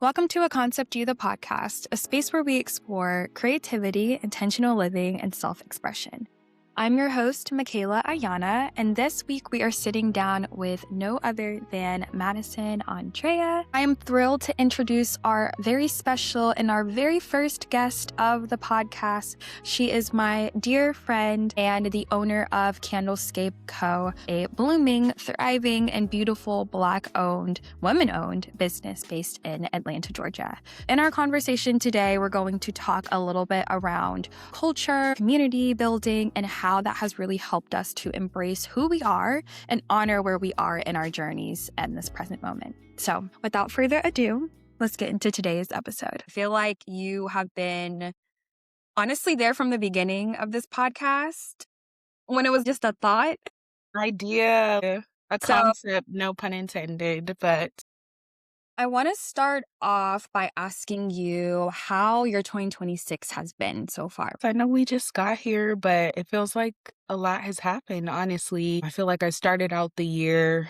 Welcome to A Concept You, the podcast, a space where we explore creativity, intentional living, and self-expression. I'm your host, Michaela Ayana, and this week we are sitting down with no other than Madison Andrea. I am thrilled to introduce our very special and our very first guest of the podcast. She is my dear friend and the owner of Candlescape Co., a blooming, thriving, and beautiful Black-owned, women-owned business based in Atlanta, Georgia. In our conversation today, we're going to talk a little bit around culture, community building, and how that has really helped us to embrace who we are and honor where we are in our journeys and this present moment. So without further ado, let's get into today's episode. I feel like you have been honestly there from the beginning of this podcast when it was just a thought. Idea, a concept, no pun intended, but I want to start off by asking you how your 2026 has been so far. I know we just got here, but it feels like a lot has happened, honestly. I feel like I started out the year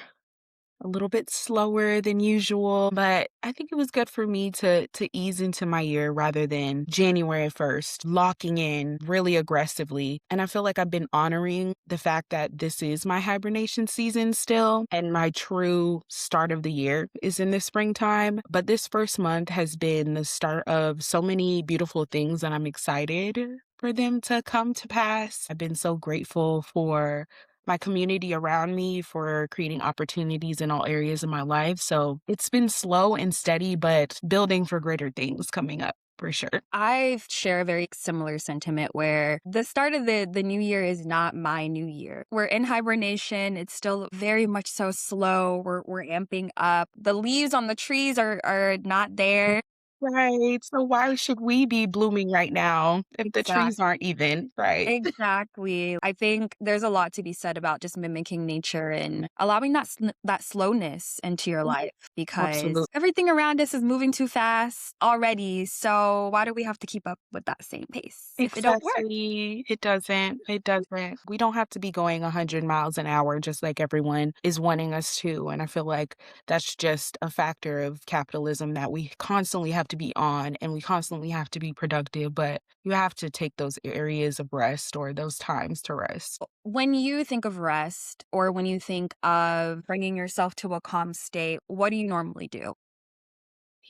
a little bit slower than usual, but I think it was good for me to ease into my year rather than January 1st, locking in really aggressively. And I feel like I've been honoring the fact that this is my hibernation season still, and my true start of the year is in the springtime. But this first month has been the start of so many beautiful things, and I'm excited for them to come to pass. I've been so grateful for my community around me, for creating opportunities in all areas of my life. So it's been slow and steady, but building for greater things coming up for sure. I share a very similar sentiment where the start of the new year is not my new year. We're in hibernation. It's still very much so slow. We're amping up. The leaves on the trees are not there. Right. So why should we be blooming right now if the trees Exactly. aren't even? Right. Exactly. I think there's a lot to be said about just mimicking nature and allowing that slowness into your life because Absolutely. everything around us is moving too fast already. So why do we have to keep up with that same pace if it don't work? Exactly. It doesn't. It doesn't. We don't have to be going 100 miles an hour just like everyone is wanting us to. And I feel like that's just a factor of capitalism that we constantly have to be on and we constantly have to be productive. But you have to take those areas of rest or those times to rest. When you think of rest or when you think of bringing yourself to a calm state, what do you normally do?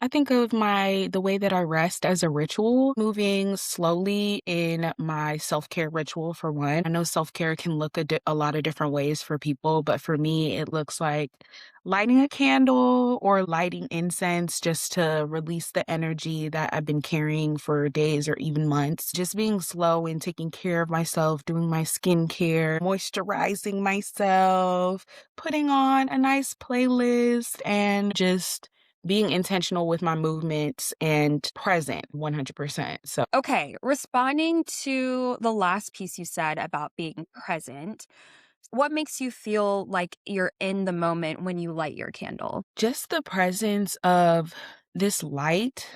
I think of the way that I rest as a ritual, moving slowly in my self-care ritual for one. I know self-care can look a lot of different ways for people, but for me, it looks like lighting a candle or lighting incense just to release the energy that I've been carrying for days or even months. Just being slow and taking care of myself, doing my skincare, moisturizing myself, putting on a nice playlist, and just being intentional with my movements and present 100%. So, Okay, responding to the last piece you said about being present, what makes you feel like you're in the moment when you light your candle? just the presence of this light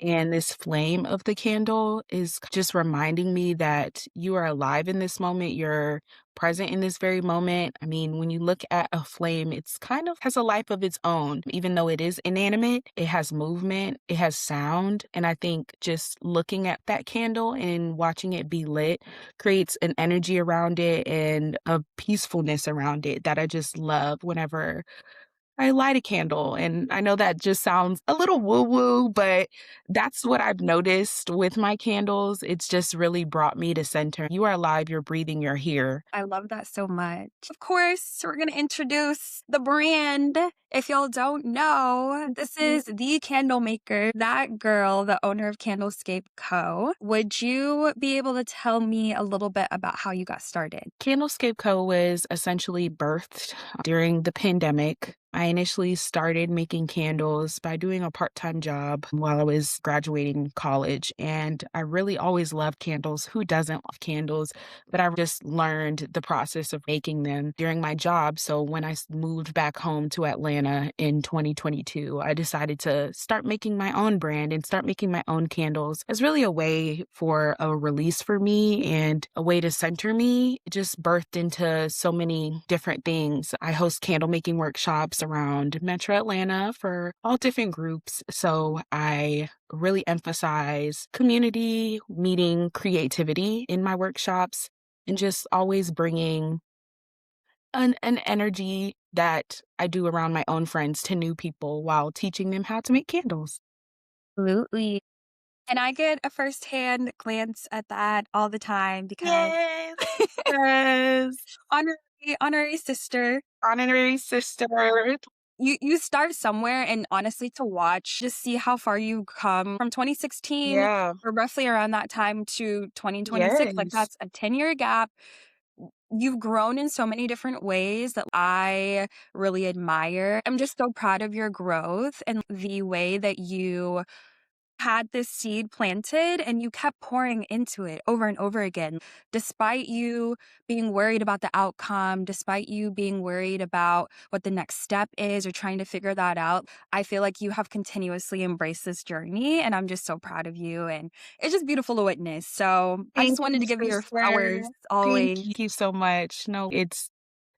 and this flame of the candle is just reminding me that you are alive in this moment. You're present in this very moment. I mean, when you look at a flame, it's kind of has a life of its own. Even though it is inanimate, it has movement, it has sound. And I think just looking at that candle and watching it be lit creates an energy around it and a peacefulness around it that I just love whenever I light a candle. And I know that just sounds a little woo-woo, but that's what I've noticed with my candles. It's just really brought me to center. You are alive, you're breathing, you're here. I love that so much. Of course, we're going to introduce the brand. If y'all don't know, this is the candle maker, that girl, the owner of Candlescape Co. Would you be able to tell me a little bit about how you got started? Candlescape Co. was essentially birthed during the pandemic. I initially started making candles by doing a part-time job while I was graduating college. And I really always loved candles. Who doesn't love candles? But I just learned the process of making them during my job. So when I moved back home to Atlanta in 2022, I decided to start making my own brand and start making my own candles. It's really a way for a release for me and a way to center me. It just birthed into so many different things. I host candle making workshops workshops around Metro Atlanta for all different groups. So I really emphasize community, meeting creativity in my workshops, and just always bringing an energy that I do around my own friends to new people while teaching them how to make candles. Absolutely. And I get a firsthand glance at that all the time because Yes. Yes. honorary sister. Honorary sister. You start somewhere, and honestly, to watch, just see how far you come from 2016 Yeah. or roughly around that time to 2026, like, Yes. that's a 10-year gap. You've grown in so many different ways that I really admire. I'm just so proud of your growth and the way that you had this seed planted and you kept pouring into it over and over again, despite you being worried about the outcome, despite you being worried about what the next step is or trying to figure that out. I feel like you have continuously embraced this journey, and I'm just so proud of you. And it's just beautiful to witness. So I just Thank wanted you, to give you your sister. flowers Thank always. you so much. No, it's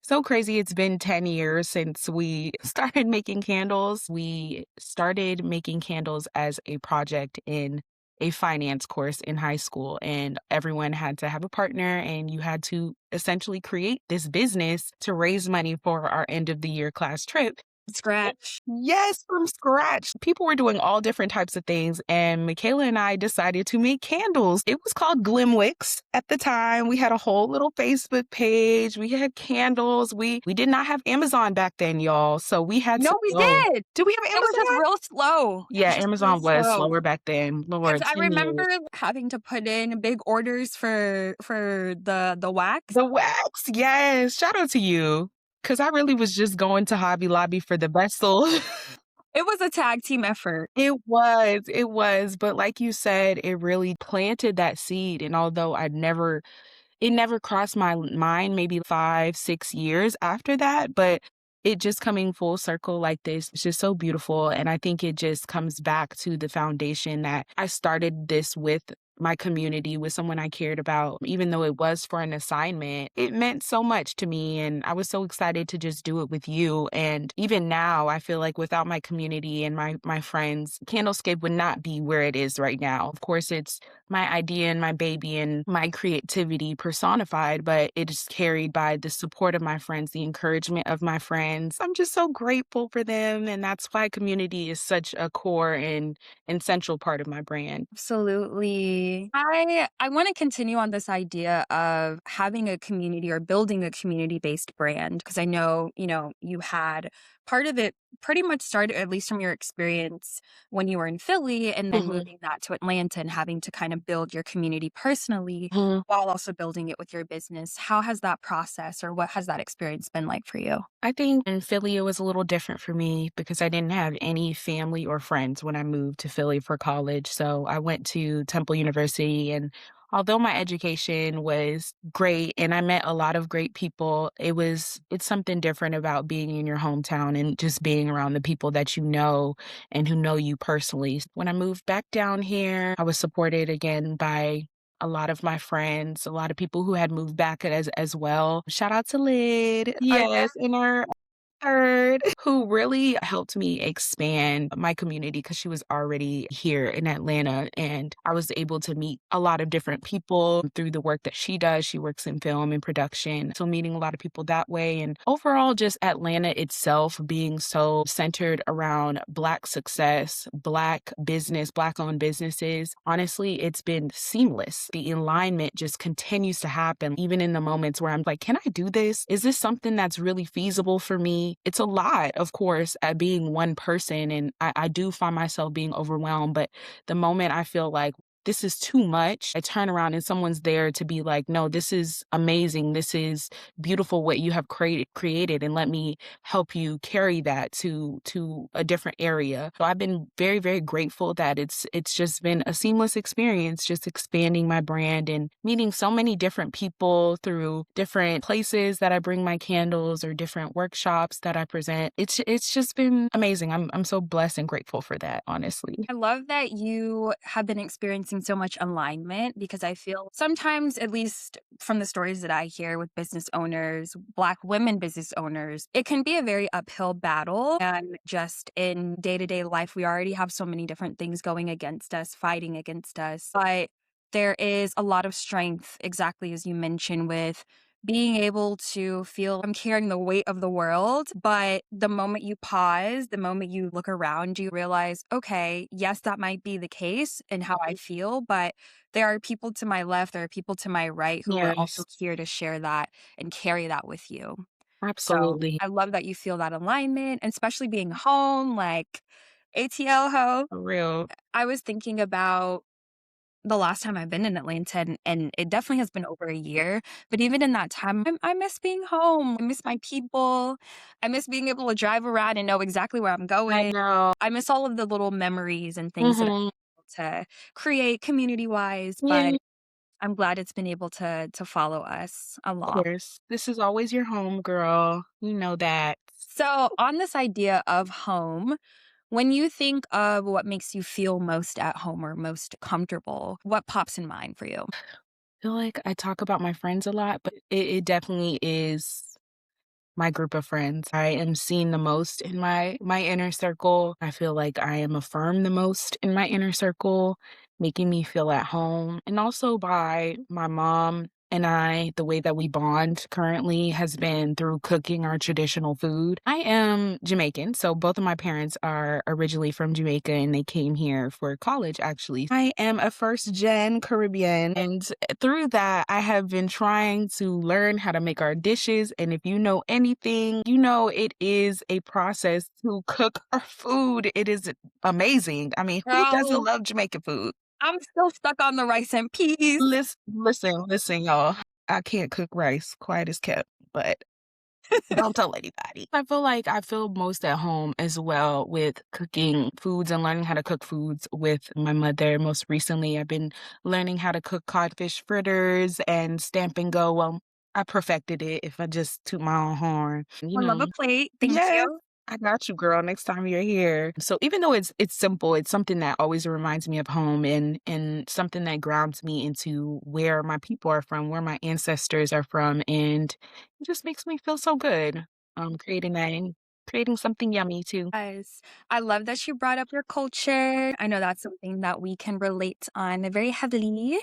so crazy. It's been 10 years since we started making candles. We started making candles as a project in a finance course in high school, and everyone had to have a partner, and you had to essentially create this business to raise money for our end of the year class trip. Scratch. Yes, from scratch. People were doing all different types of things, and Michaela and I decided to make candles. It was called Glimwicks at the time. We had a whole little Facebook page. We had candles. We did not have Amazon back then, y'all. So we had No, to we go. did. Do we have It was just Amazon? real slow. It Yeah, was just real Amazon was slow. slower back then. Because Lord, I 10 years. remember having to put in big orders for the wax. The wax, yes. Shout out to you. Because I really was just going to Hobby Lobby for the vessel. It was a tag team effort. It was, but like you said, it really planted that seed, and although it never crossed my mind maybe 5, 6 years after that, but it just coming full circle like this is just so beautiful, and I think it just comes back to the foundation that I started this with my community, with someone I cared about. Even though it was for an assignment, it meant so much to me, and I was so excited to just do it with you, and even now, I feel like without my community and my friends, Candlescape would not be where it is right now. Of course, it's my idea and my baby and my creativity personified, but it is carried by the support of my friends, the encouragement of my friends. I'm just so grateful for them. And that's why community is such a core and central part of my brand. Absolutely. I want to continue on this idea of having a community or building a community-based brand because I know, you had part of it pretty much started, at least from your experience when you were in Philly and then Mhm, moving that to Atlanta and having to kind of build your community personally mhm. while also building it with your business. How has that process or what has that experience been like for you? I think in Philly, it was a little different for me because I didn't have any family or friends when I moved to Philly for college. So I went to Temple University, and although my education was great and I met a lot of great people, it's something different about being in your hometown and just being around the people that you know and who know you personally. When I moved back down here, I was supported again by a lot of my friends, a lot of people who had moved back as well. Shout out to Lid. Yes, in our third, who really helped me expand my community because she was already here in Atlanta. And I was able to meet a lot of different people through the work that she does. She works in film and production. So meeting a lot of people that way. And overall, just Atlanta itself being so centered around Black success, Black business, Black owned businesses. Honestly, it's been seamless. The alignment just continues to happen, even in the moments where I'm like, can I do this? Is this something that's really feasible for me? It's a lot, of course, at being one person. And I do find myself being overwhelmed. But the moment I feel like this is too much, I turn around and someone's there to be like, no, this is amazing. This is beautiful what you have created, and let me help you carry that to a different area. So I've been very, very grateful that it's just been a seamless experience, just expanding my brand and meeting so many different people through different places that I bring my candles or different workshops that I present. It's just been amazing. I'm so blessed and grateful for that, honestly. I love that you have been experiencing in so much alignment because I feel sometimes, at least from the stories that I hear with business owners, Black women business owners, it can be a very uphill battle. And just in day to day life, we already have so many different things going against us, fighting against us. But there is a lot of strength, exactly as you mentioned, with being able to feel I'm carrying the weight of the world. But the moment you pause, the moment you look around, you realize, okay, yes, that might be the case and how I feel, but there are people to my left, there are people to my right who are also Yes, here to share that and carry that with you. So absolutely. I love that you feel that alignment, and especially being home, like ATL ho. For real. I was thinking about the last time I've been in Atlanta, and it definitely has been over a year, but even in that time, I miss being home. I miss my people. I miss being able to drive around and know exactly where I'm I going. know. I miss all of the little memories and things that Mhm. I'm able to create community-wise, Yeah, but I'm glad it's been able to follow us of along. course. This is always your home, girl. You know that. So, on this idea of home, when you think of what makes you feel most at home or most comfortable, what pops in mind for you? Feel like I talk about my friends a lot, but it definitely is my group of friends. I am seen the most in my inner circle. I feel like I am affirmed the most in my inner circle, making me feel at home. And also by my mom and I, the way that we bond currently has been through cooking our traditional food. I am Jamaican, so both of my parents are originally from Jamaica and they came here for college actually. I am a first gen Caribbean, and through that, I have been trying to learn how to make our dishes. And if you know anything, you know it is a process to cook our food. It is amazing. I mean, who doesn't Girl, love Jamaican food? I'm still stuck on the rice and peas. Listen, y'all. I can't cook rice, quiet as kept, but don't tell anybody. I feel most at home as well with cooking foods and learning how to cook foods with my mother. Most recently, I've been learning how to cook codfish fritters and stamp and go. Well, I perfected it if I just toot my own horn. I love a plate, thank Yes, you. I got you, girl, next time you're here. So even though it's simple, it's something that always reminds me of home and something that grounds me into where my people are from, where my ancestors are from, and it just makes me feel so good. Creating that and creating something yummy too. Yes. I love that you brought up your culture. I know that's something that we can relate on very heavily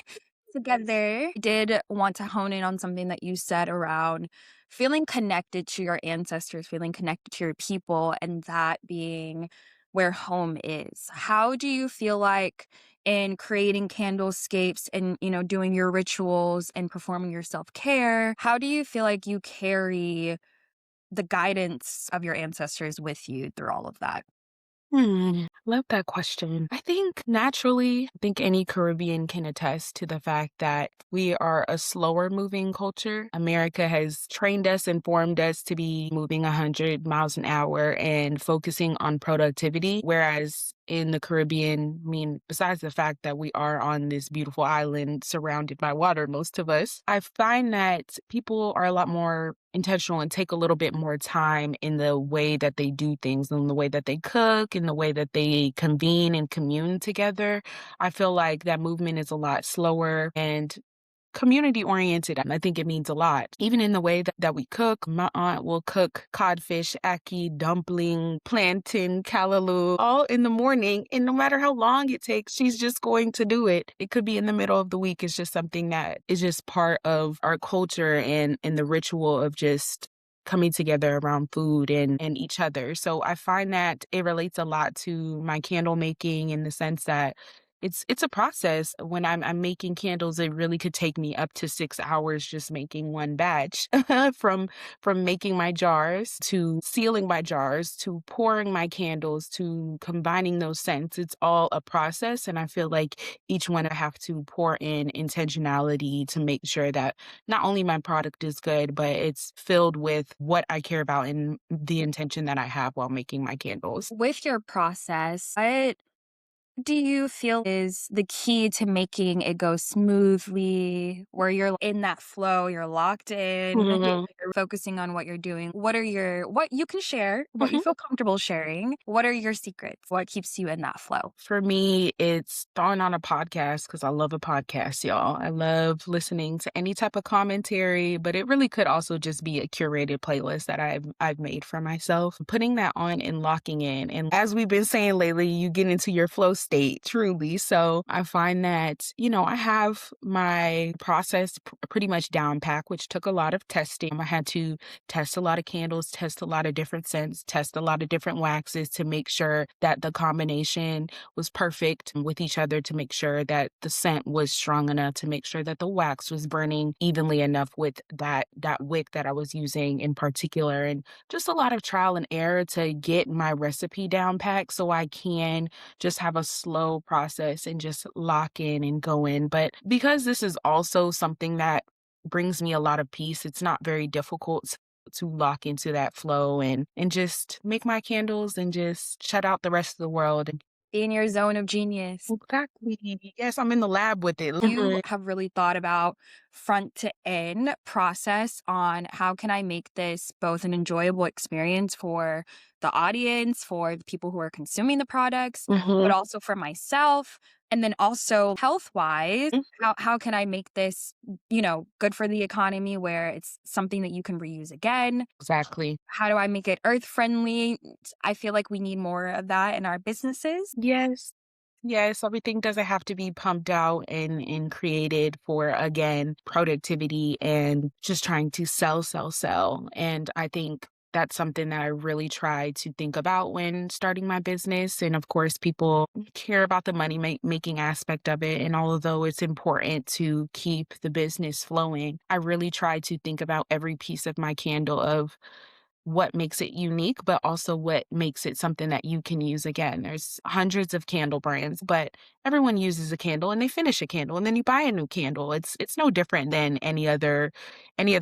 together. I did want to hone in on something that you said around feeling connected to your ancestors, feeling connected to your people, and that being where home is. How do you feel like in creating candlescapes and, doing your rituals and performing your self-care, how do you feel like you carry the guidance of your ancestors with you through all of that? Love that question. I think naturally, I think any Caribbean can attest to the fact that we are a slower moving culture. America has trained us and formed us to be moving 100 miles an hour and focusing on productivity. Whereas in the Caribbean, I mean, besides the fact that we are on this beautiful island surrounded by water, most of us, I find that people are a lot more intentional and take a little bit more time in the way that they do things, in the way that they cook, in the way that they convene and commune together. I feel like that movement is a lot slower and community oriented, and I think it means a lot. Even in the way that we cook, my aunt will cook codfish, ackee, dumpling, plantain, callaloo, all in the morning. And no matter how long it takes, she's just going to do it. It could be in the middle of the week. It's just something that is just part of our culture and the ritual of just coming together around food and each other. So I find that it relates a lot to my candle making in the sense that it's a process. When I'm making candles, it really could take me up to 6 hours just making one batch from making my jars to sealing my jars to pouring my candles to combining those scents. It's all a process, and I feel like each one I have to pour in intentionality to make sure that not only my product is good, but it's filled with what I care about and the intention that I have while making my candles. With your process, what do you feel is the key to making it go smoothly, where you're in that flow, you're locked in, Mhm. you're focusing on what you're doing? What you can share, what you Mhm. feel comfortable sharing? What are your secrets? What keeps you in that flow? For me, it's throwing on a podcast because I love a podcast, y'all. I love listening to any type of commentary, but it really could also just be a curated playlist that I've made for myself. Putting that on and locking in. And as we've been saying lately, you get into your flow state truly. So I find that, I have my process pretty much down pack, which took a lot of testing. I had to test a lot of candles, test a lot of different scents, test a lot of different waxes to make sure that the combination was perfect with each other, to make sure that the scent was strong enough, to make sure that the wax was burning evenly enough with that wick that I was using in particular, and just a lot of trial and error to get my recipe down packed so I can just have a slow process and just lock in and go in. But because this is also something that brings me a lot of peace, it's not very difficult to lock into that flow and just make my candles and just shut out the rest of the world. Be in your zone of genius. Exactly. Yes, I'm in the lab with it. You have really thought about front to end process on how can I make this both an enjoyable experience for the audience, for the people who are consuming the products, but Mhm. also for myself. And then also health wise, Mhm. how can I make this, good for the economy where it's something that you can reuse again? Exactly. How do I make it earth friendly? I feel like we need more of that in our businesses. Yes. Yes, everything doesn't have to be pumped out and created for, again, productivity and just trying to sell, sell, sell. And I think that's something that I really try to think about when starting my business. And of course, people care about the money making aspect of it. And although it's important to keep the business flowing, I really try to think about every piece of my candle of what makes it unique, but also what makes it something that you can use again. There's hundreds of candle brands, but everyone uses a candle and they finish a candle and then you buy a new candle. It's no different than any other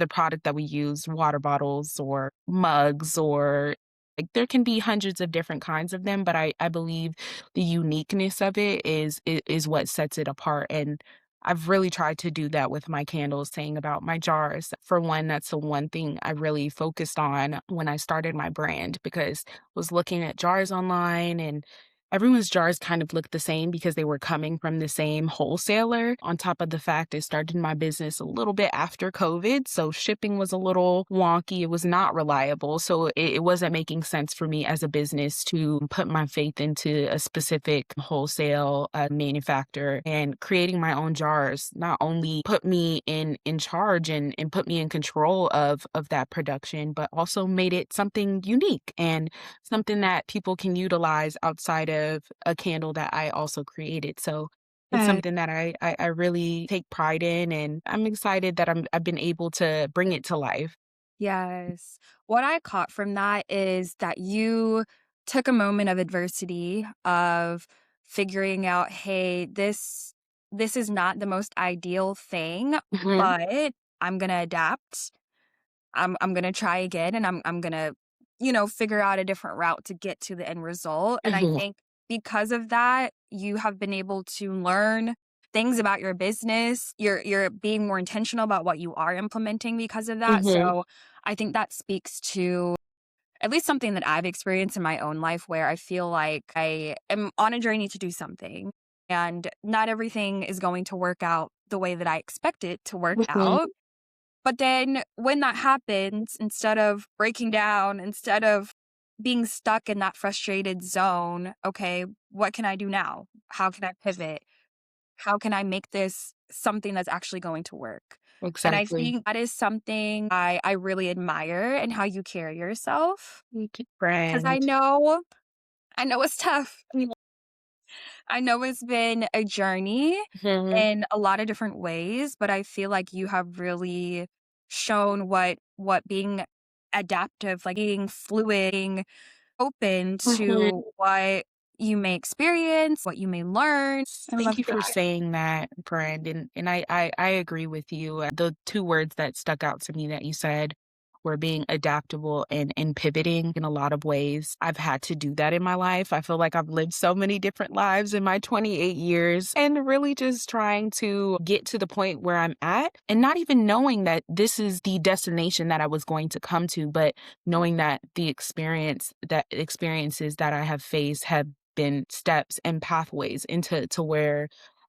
product that we use, water bottles or mugs or like there can be hundreds of different kinds of them, but I believe the uniqueness of it is what sets it apart. And I've really tried to do that with my candles, saying about my jars. For one, that's the one thing I really focused on when I started my brand because I was looking at jars online and everyone's jars kind of looked the same because they were coming from the same wholesaler. On top of the fact, I started my business a little bit after COVID, so shipping was a little wonky. It was not reliable. So it wasn't making sense for me as a business to put my faith into a specific wholesale manufacturer, and creating my own jars not only put me in charge and put me in control of that production, but also made it something unique and something that people can utilize outside of a candle that I also created. So it's something that I really take pride in, and I'm excited that I've been able to bring it to life. Yes. What I caught from that is that you took a moment of adversity of figuring out, hey, this is not the most ideal thing, Mhm, but I'm gonna adapt. I'm gonna try again and I'm gonna, figure out a different route to get to the end result. And I mhm, think because of that, you have been able to learn things about your business. You're being more intentional about what you are implementing because of that. mhm, So I think that speaks to at least something that I've experienced in my own life where I feel like I am on a journey to do something and not everything is going to work out the way that I expect it to work mhm, out. But then when that happens, instead of breaking down, instead of being stuck in that frustrated zone, okay, what can I do now? How can I pivot? How can I make this something that's actually going to work? And I exactly. think that is something I really admire and how you carry yourself Thank you, because friend. I know it's tough. I know it's been a journey Mhm, in a lot of different ways, but I feel like you have really shown what being adaptive, like being fluid, being open mhm. to what you may experience, what you may learn. I Thank love you for that. saying that, Brandon. And I agree with you. The two words that stuck out to me that you said where being adaptable and pivoting in a lot of ways. I've had to do that in my life. I feel like I've lived so many different lives in my 28 years and really just trying to get to the point where I'm at and not even knowing that this is the destination that I was going to come to, but knowing that the experiences that I have faced have been steps and pathways into where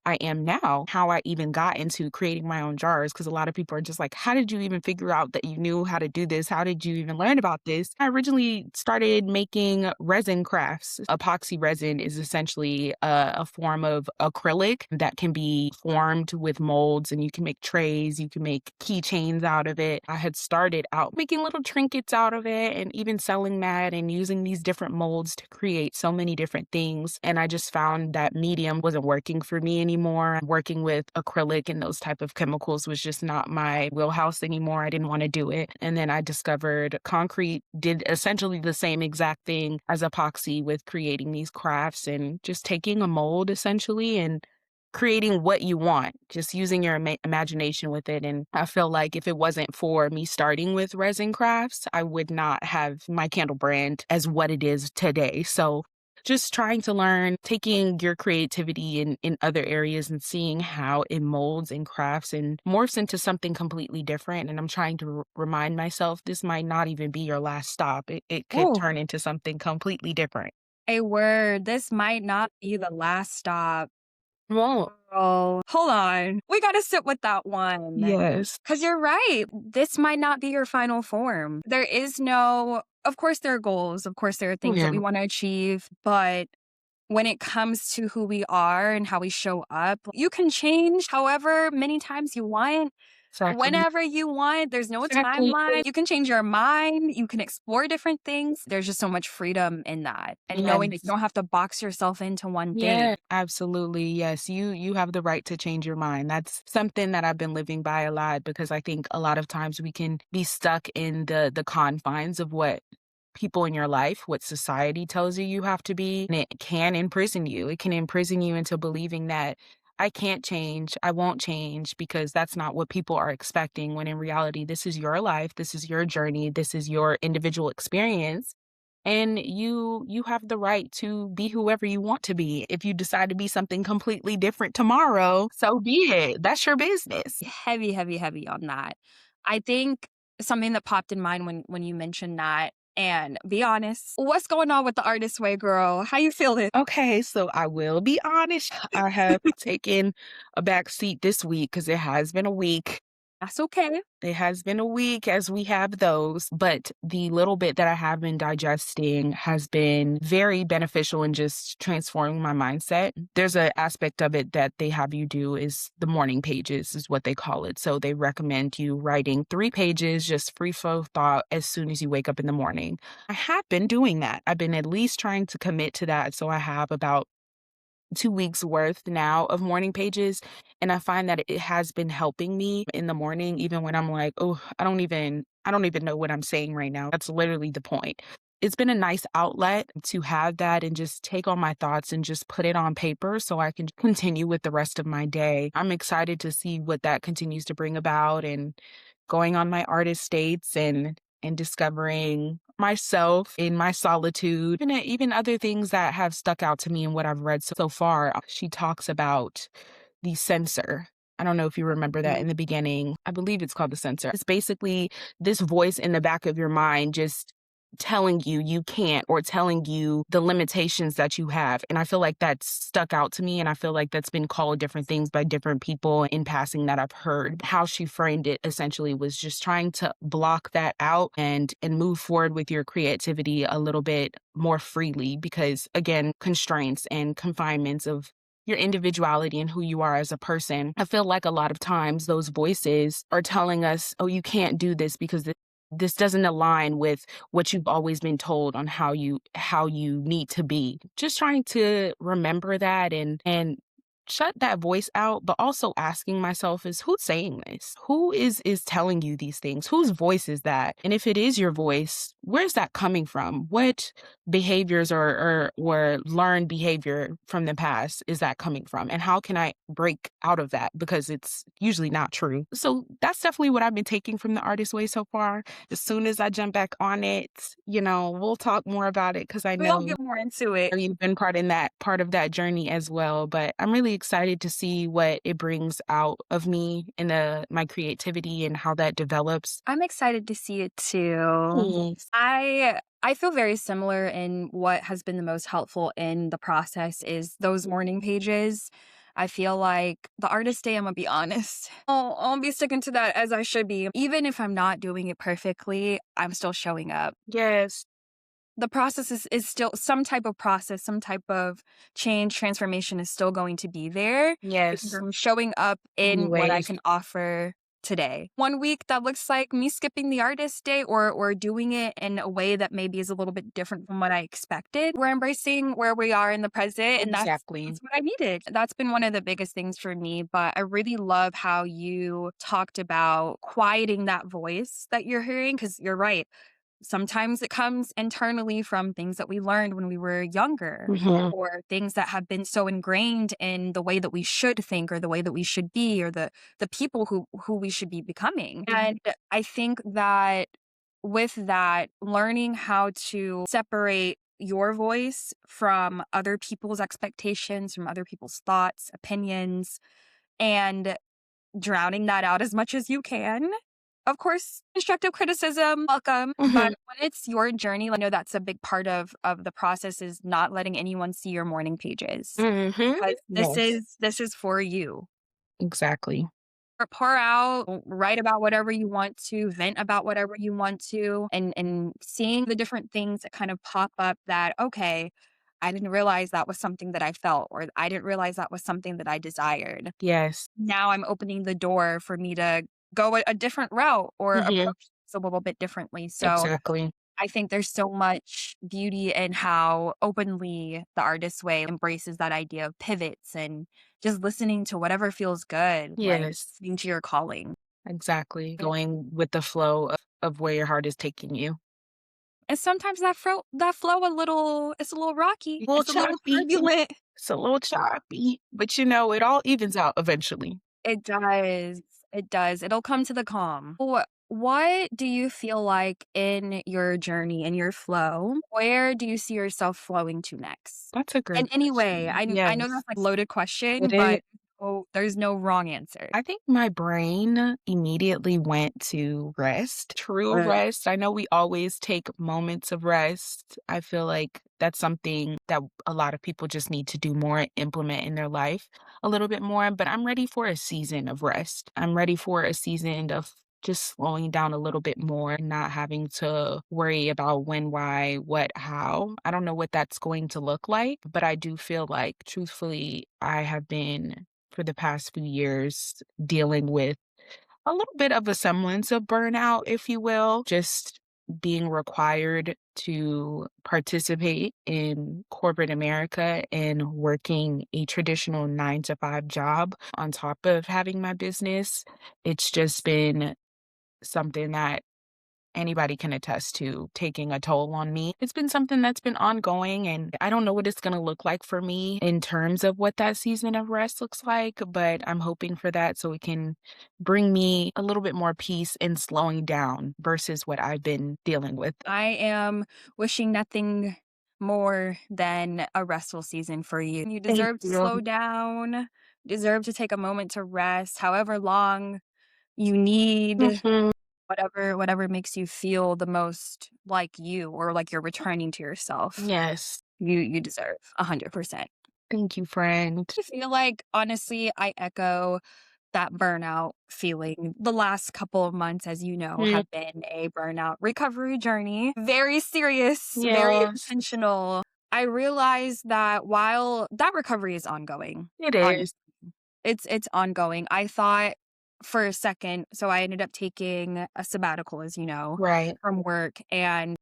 I am now, how I even got into creating my own jars. Cause a lot of people are just like, how did you even figure out that you knew how to do this? How did you even learn about this? I originally started making resin crafts. Epoxy resin is essentially a form of acrylic that can be formed with molds, and you can make trays, you can make keychains out of it. I had started out making little trinkets out of it and even selling that and using these different molds to create so many different things. And I just found that medium wasn't working for me anymore. Working with acrylic and those type of chemicals was just not my wheelhouse anymore. I didn't want to do it. And then I discovered concrete did essentially the same exact thing as epoxy with creating these crafts and just taking a mold essentially and creating what you want, just using your imagination with it. And I feel like if it wasn't for me starting with resin crafts, I would not have my candle brand as what it is today. So just trying to learn, taking your creativity in other areas and seeing how it molds and crafts and morphs into something completely different. And I'm trying to remind myself this might not even be your last stop. It could Oh, turn into something completely different. a word. This might not be the last stop. Well, Oh, hold on. We got to sit with that one. yes. Because you're right. This might not be your final form. There is no, of course, there are goals. Of course, there are things that Yeah, we want to achieve. But when it comes to who we are and how we show up, you can change however many times you want. exactly. Whenever you want, there's no Exactly. timeline. You can change your mind. You can explore different things. There's just so much freedom in that. And knowing that you Yes. don't have to box yourself into one thing. Yeah, absolutely. Yes, you have the right to change your mind. That's something that I've been living by a lot because I think a lot of times we can be stuck in the confines of what people in your life, what society tells you you have to be, and it can imprison you. It can imprison you into believing that I can't change, I won't change because that's not what people are expecting when in reality this is your life, this is your journey, this is your individual experience. And you have the right to be whoever you want to be. If you decide to be something completely different tomorrow, so be it. That's your business. Heavy, heavy, heavy on that. I think something that popped in mind when you mentioned that, and be honest, what's going on with the artist way, girl? How you feeling? Okay, so I will be honest. I have taken a back seat this week because it has been a week. That's okay. It has been a week as we have those, but the little bit that I have been digesting has been very beneficial in just transforming my mindset. There's an aspect of it that they have you do is the morning pages is what they call it. So they recommend you writing 3 pages, just free flow thought as soon as you wake up in the morning. I have been doing that. I've been at least trying to commit to that. So I have about 2 weeks worth now of morning pages. And I find that it has been helping me in the morning, even when I'm like, oh, I don't even know what I'm saying right now. That's literally the point. It's been a nice outlet to have that and just take all my thoughts and just put it on paper so I can continue with the rest of my day. I'm excited to see what that continues to bring about and going on my artist dates and discovering myself in my solitude and even other things that have stuck out to me in what I've read so far. She talks about the censor. I don't know if you remember that in the beginning. I believe it's called the censor. It's basically this voice in the back of your mind just telling you you can't or telling you the limitations that you have. And I feel like that's stuck out to me. And I feel like that's been called different things by different people in passing that I've heard. How she framed it essentially was just trying to block that out and move forward with your creativity a little bit more freely because again, constraints and confinements of your individuality and who you are as a person. I feel like a lot of times those voices are telling us, oh, you can't do this because this doesn't align with what you've always been told on how you need to be. Just trying to remember that and shut that voice out, but also asking myself is who's saying this? Who is telling you these things? Whose voice is that? And if it is your voice, where's that coming from? What behaviors or learned behavior from the past is that coming from? And how can I break out of that? Because it's usually not true. So that's definitely what I've been taking from the artist way so far. As soon as I jump back on it, we'll talk more about it because I We'll know get more into it. you've been part of that journey as well. But I'm really excited to see what it brings out of me and my creativity and how that develops. I'm excited to see it too. Thanks. I feel very similar in what has been the most helpful in the process is those morning pages. I feel like the artist day, I'm gonna be honest. I'll be sticking to that as I should be. Even if I'm not doing it perfectly, I'm still showing up. Yes. The process is still some type of process, some type of change, transformation is still going to be there because Yes. I'm showing up in what I Anyways. can offer today. One week that looks like me skipping the artist day or doing it in a way that maybe is a little bit different from what I expected. We're embracing where we are in the present, and Exactly. that's what I needed. That's been one of the biggest things for me, but I really love how you talked about quieting that voice that you're hearing because you're right. Sometimes it comes internally from things that we learned when we were younger Hmm. or things that have been so ingrained in the way that we should think or the way that we should be or the people who we should be becoming. And I think that with that, learning how to separate your voice from other people's expectations, from other people's thoughts, opinions, and drowning that out as much as you can. Of course, constructive criticism, welcome, but Hmm. when it's your journey, I know that's a big part of the process is not letting anyone see your morning pages Hmm. because Yes. this is for you. Exactly. Or pour out, write about whatever you want to, vent about whatever you want to, and seeing the different things that kind of pop up that, okay, I didn't realize that was something that I felt, or I didn't realize that was something that I desired. Yes. Now I'm opening the door for me to go a different route or Hmm. approach this a little bit differently. So Exactly. I think there's so much beauty in how openly the artist way embraces that idea of pivots and just listening to whatever feels good, like Yes. listening to your calling. Exactly. Going with the flow of where your heart is taking you. And sometimes that flow it's a little A rocky. little It's a little choppy. turbulent. It's a little choppy, but it all evens out eventually. It does. It does. It'll come to the calm. What do you feel like in your journey, in your flow? Where do you see yourself flowing to next? That's a In great any way. question. I know Yes, that's like a loaded it question, is. but there's no wrong answer. I think my brain immediately went to rest, true Good. rest. I know we always take moments of rest. I feel like that's something that a lot of people just need to do more and implement in their life a little bit more. But I'm ready for a season of rest. I'm ready for a season of just slowing down a little bit more, not having to worry about when, why, what, how. I don't know what that's going to look like, but I do feel like, truthfully, I have been for the past few years dealing with a little bit of a semblance of burnout, if you will, just being required to participate in corporate America and working a traditional 9 to 5 job on top of having my business. It's just been something that anybody can attest to taking a toll on me. It's been something that's been ongoing, and I don't know what it's going to look like for me in terms of what that season of rest looks like, but I'm hoping for that so it can bring me a little bit more peace and slowing down versus what I've been dealing with. I am wishing nothing more than a restful season for you. You Thank deserve to you. slow down, deserve to take a moment to rest, however long you need. Mhm. Whatever makes you feel the most like you or like you're returning to yourself. Yes. You deserve 100%. Thank you, friend. I feel like, honestly, I echo that burnout feeling. The last couple of months, as you know, Mm. have been a burnout recovery journey. Very serious, very Yes, intentional. I realized that while that recovery is ongoing, it honestly, is. it's ongoing. I thought for a second, so I ended up taking a sabbatical, as you know, Right. from work. And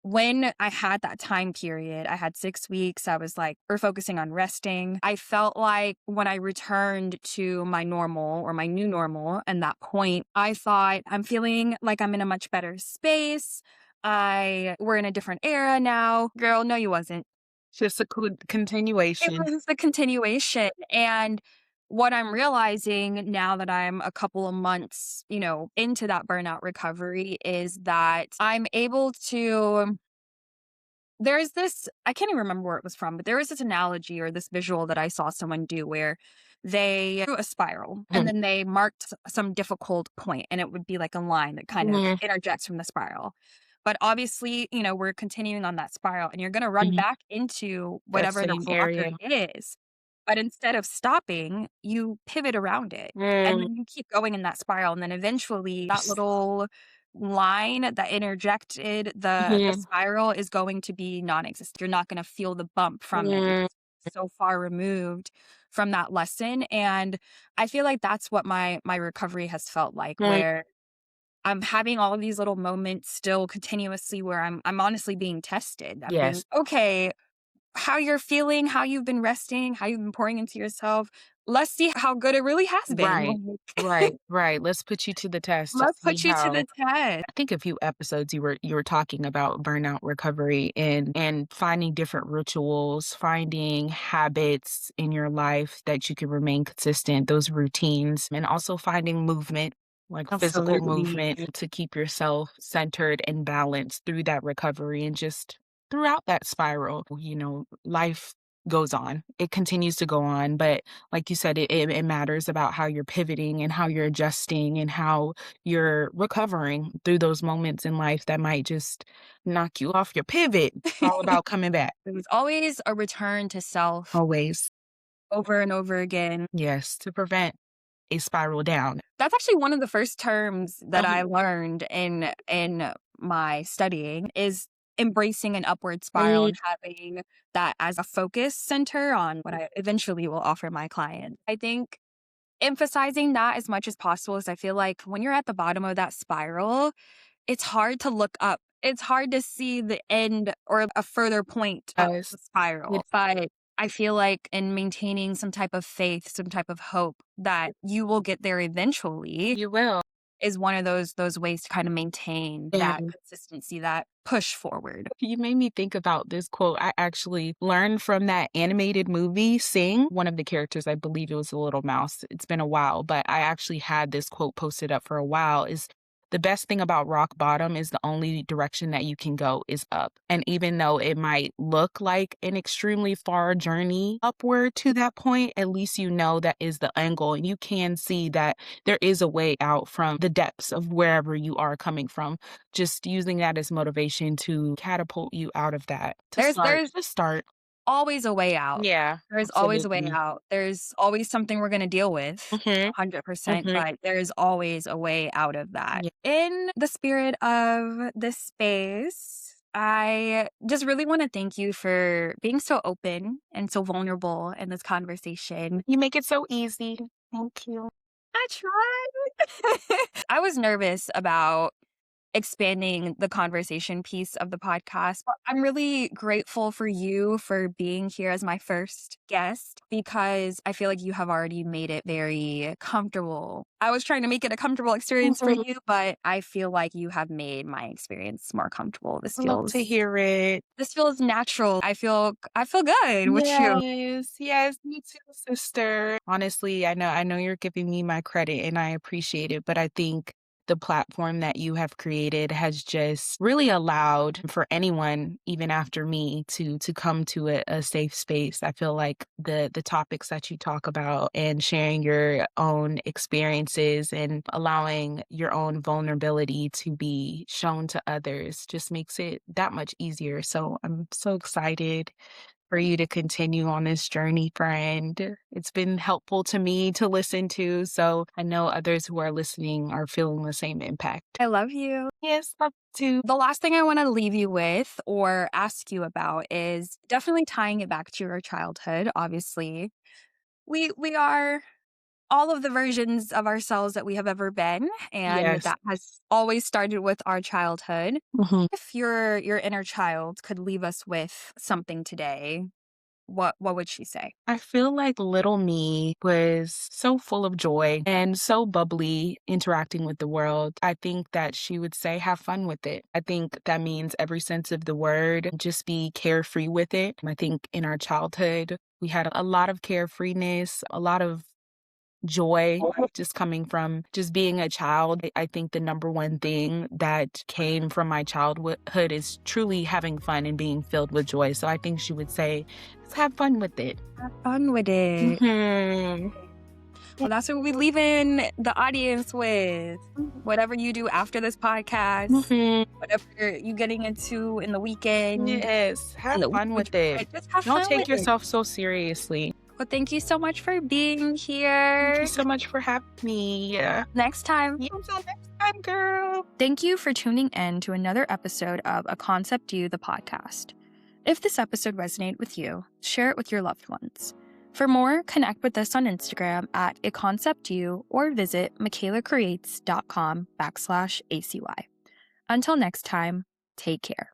when I had that time period, I had 6 weeks, I was like, we're focusing on resting. I felt like when I returned to my normal or my new normal and that point, I thought, I'm feeling like I'm in a much better space. We're in a different era now. Girl, no, you wasn't. Just a It continuation. was the continuation. And what I'm realizing now that I'm a couple of months, into that burnout recovery is that I'm able to there's this I can't even remember where it was from, but there was this analogy or this visual that I saw someone do where they drew a spiral and Mhm. then they marked some difficult point and it would be like a line that kind of Mhm. interjects from the spiral. But obviously, we're continuing on that spiral and you're going to run Mhm. back into That whatever the same blocker area. is. But instead of stopping, you pivot around it. And Mm. then you keep going in that spiral. And then eventually that Yes. little line that interjected the Mhm. spiral is going to be non-existent. You're not gonna feel the bump from it Mm. because it's so far removed from that lesson, and I feel like that's what my recovery has felt like, Mm. where I'm having all of these little moments still continuously where I'm honestly being tested. I'm being, Yes. "Okay, how you're feeling, how you've been resting, how you've been pouring into yourself. Let's see how good it really has been." Right. Right. Right. Let's put you to the test to Let's see put you to how. the test. I think a few episodes you were talking about burnout recovery and finding different rituals, finding habits in your life that you can remain consistent, those routines, and also finding movement, like physical Absolutely. movement to keep yourself centered and balanced through that recovery and just throughout that spiral. Life goes on. It continues to go on, but like you said, it matters about how you're pivoting and how you're adjusting and how you're recovering through those moments in life that might just knock you off your pivot. It's all about coming back. It was always a return to self Always. over and over again. Yes, to prevent a spiral down. That's actually one of the first terms that Mhm. I learned in my studying is embracing an upward spiral Mm. and having that as a focus center on what I eventually will offer my client. I think emphasizing that as much as possible is I feel like when you're at the bottom of that spiral, it's hard to look up. It's hard to see the end or a further point up Yes. the spiral. It But I feel like in maintaining some type of faith, some type of hope that you will get there eventually you will. is one of those ways to kind of maintain that And consistency, that push forward. you made me think about this quote I actually learned from that animated movie, Sing. One of the characters, I believe it was a little mouse. It's been a while, but I actually had this quote posted up for a while is the best thing about rock bottom is the only direction that you can go is up. And even though it might look like an extremely far journey upward to that point, at least you know that is the angle and you can see that there is a way out from the depths of wherever you are coming from, just using that as motivation to catapult you out of that. To start, There's just start. always a way out. Yeah, There's always a way absolutely. out. There's always something we're gonna deal with, Mhm, 100%, mhm. but there's always a way out of that. Yeah, In the spirit of this space, I just really wanna thank you for being so open and so vulnerable in this conversation. you make it so easy. Thank you. I tried. I was nervous about expanding the conversation piece of the podcast. But I'm really grateful for you for being here as my first guest because I feel like you have already made it very comfortable. I was trying to make it a comfortable experience for Mhm. you, but I feel like you have made my experience more comfortable. I love to hear it. This feels natural. I feel good with you. Yes, yes, me too, sister. Honestly, I know you're giving me my credit and I appreciate it, but I think the platform that you have created has just really allowed for anyone, even after me, to come to a safe space. I feel like the topics that you talk about and sharing your own experiences and allowing your own vulnerability to be shown to others just makes it that much easier. So I'm so excited for you to continue on this journey, friend. It's been helpful to me to listen to, so I know others who are listening are feeling the same impact. I love you. Yes, love to. The last thing I want to leave you with or ask you about is definitely tying it back to your childhood. Obviously, we are all of the versions of ourselves that we have ever been, and Yes. that has always started with our childhood. Mhm. If your inner child could leave us with something today, what would she say? I feel like little me was so full of joy and so bubbly interacting with the world. I think that she would say, have fun with it. I think that means every sense of the word, just be carefree with it. I think in our childhood, we had a lot of carefreeness, a lot of joy just coming from just being a child. I think the number one thing that came from my childhood is truly having fun and being filled with joy. So I think she would say, just have fun with it. Have fun with it. Mhm. Well, that's what we leaving the audience with. Whatever you do after this podcast, Mhm. whatever you getting into in the weekend, Yes, have and the fun week, with it. just have Don't fun take with it. yourself so seriously. Well, thank you so much for being Thank here. you so much for having me. Next time. Yeah, until next time, girl. Thank you for tuning in to another episode of A Concept You, the podcast. If this episode resonated with you, share it with your loved ones. For more, connect with us on Instagram at aconceptyou or visit michaelacreates.com/ACY. Until next time, take care.